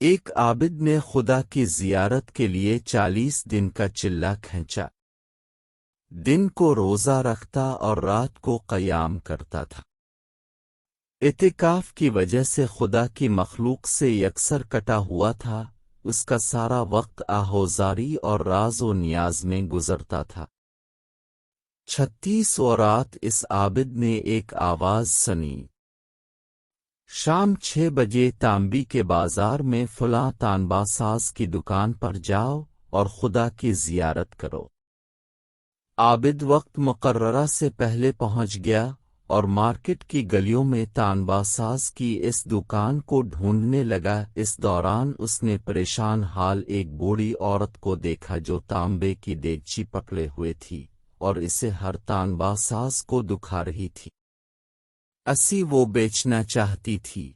ایک عابد نے خدا کی زیارت کے لیے 40 دن کا چلہ کھینچا۔ دن کو روزہ رکھتا اور رات کو قیام کرتا تھا۔ اعتکاف کی وجہ سے خدا کی مخلوق سے یکسر کٹا ہوا تھا، اس کا سارا وقت آہوزاری اور راز و نیاز میں گزرتا تھا۔ 36 رات اس عابد نے ایک آواز سنی، شام 6 بجے تانبی کے بازار میں فلاں تانبا ساز کی دکان پر جاؤ اور خدا کی زیارت کرو۔ عابد وقت مقررہ سے پہلے پہنچ گیا اور مارکیٹ کی گلیوں میں تانبا ساز کی اس دکان کو ڈھونڈنے لگا۔ اس دوران اس نے پریشان حال ایک بوڑھی عورت کو دیکھا جو تانبے کی دیگچی پکڑے ہوئے تھی اور اسے ہر تانبا ساز کو دکھا رہی تھی۔ وہ بیچنا چاہتی تھی۔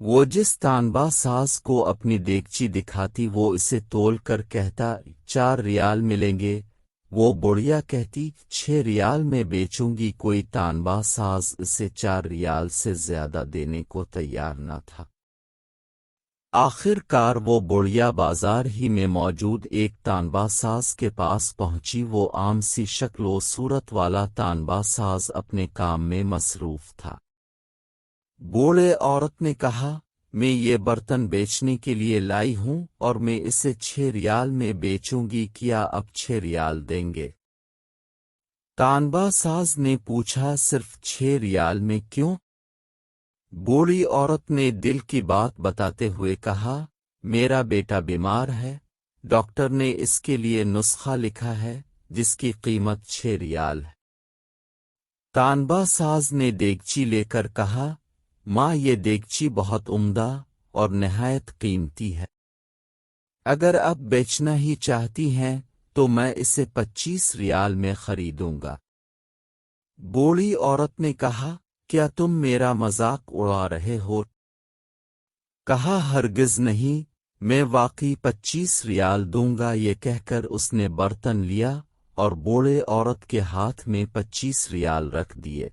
وہ جس تانبا ساز کو اپنی دیگچی دکھاتی وہ اسے تول کر کہتا 4 ریال ملیں گے، وہ بڑھیا کہتی 6 ریال میں بیچوں گی۔ کوئی تانبا ساز اسے 4 ریال سے زیادہ دینے کو تیار نہ تھا۔ آخر کار وہ بڑھیا بازار ہی میں موجود ایک تانبا ساز کے پاس پہنچی۔ وہ عام سی شکل و صورت والا تانبا ساز اپنے کام میں مصروف تھا۔ بوڑھے عورت نے کہا، میں یہ برتن بیچنے کے لیے لائی ہوں اور میں اسے 6 ریال میں بیچوں گی، کیا اب 6 ریال دیں گے؟ تانبا ساز نے پوچھا، صرف 6 ریال میں کیوں؟ بوڑھی عورت نے دل کی بات بتاتے ہوئے کہا، میرا بیٹا بیمار ہے، ڈاکٹر نے اس کے لیے نسخہ لکھا ہے جس کی قیمت 6 ریال ہے۔ تانبا ساز نے دیگچی لے کر کہا، ماں یہ دیگچی بہت عمدہ اور نہایت قیمتی ہے، اگر اب بیچنا ہی چاہتی ہیں تو میں اسے 25 ریال میں خریدوں گا۔ بوڑھی عورت نے کہا، کیا تم میرا مذاق اڑا رہے ہو؟ کہا، ہرگز نہیں، میں واقعی 25 ریال دوں گا۔ یہ کہہ کر اس نے برتن لیا اور بوڑھے عورت کے ہاتھ میں 25 ریال رکھ دیے۔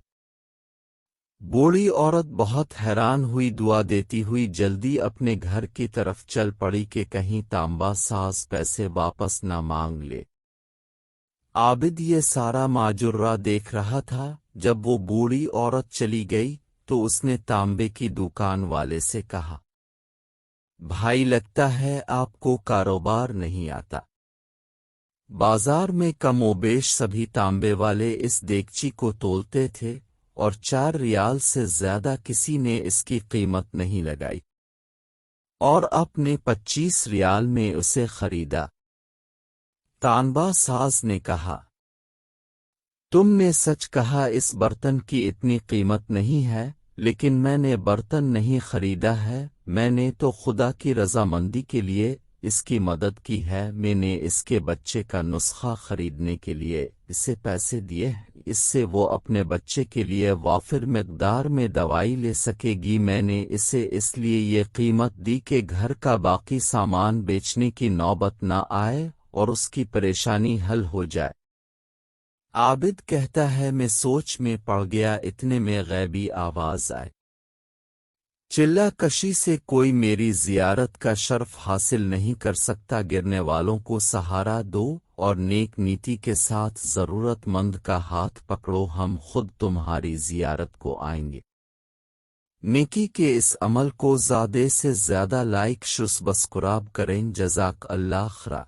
بوڑھی عورت بہت حیران ہوئی، دعا دیتی ہوئی جلدی اپنے گھر کی طرف چل پڑی کہ کہیں تانبا ساز پیسے واپس نہ مانگ لے۔ عابد یہ سارا ماجرا دیکھ رہا تھا۔ جب وہ بوڑھی عورت چلی گئی تو اس نے تانبے کی دکان والے سے کہا، بھائی لگتا ہے آپ کو کاروبار نہیں آتا۔ بازار میں کم و بیش سبھی تانبے والے اس دیگچی کو تولتے تھے اور 4 ریال سے زیادہ کسی نے اس کی قیمت نہیں لگائی، اور اپنے 25 ریال میں اسے خریدا۔ تانبا ساز نے کہا، تم نے سچ کہا، اس برتن کی اتنی قیمت نہیں ہے، لیکن میں نے برتن نہیں خریدا ہے، میں نے تو خدا کی رضامندی کے لیے اس کی مدد کی ہے۔ میں نے اس کے بچے کا نسخہ خریدنے کے لیے اسے پیسے دیے ہیں، اس سے وہ اپنے بچے کے لیے وافر مقدار میں دوائی لے سکے گی۔ میں نے اسے اس لیے یہ قیمت دی کہ گھر کا باقی سامان بیچنے کی نوبت نہ آئے اور اس کی پریشانی حل ہو جائے۔ عابد کہتا ہے، میں سوچ میں پڑ گیا، اتنے میں غیبی آواز آئے، چلہ کشی سے کوئی میری زیارت کا شرف حاصل نہیں کر سکتا، گرنے والوں کو سہارا دو اور نیک نیتی کے ساتھ ضرورت مند کا ہاتھ پکڑو، ہم خود تمہاری زیارت کو آئیں گے۔ نیکی کے اس عمل کو زیادہ سے زیادہ لائک شس بسکراب کریں۔ جزاک اللہ خیر۔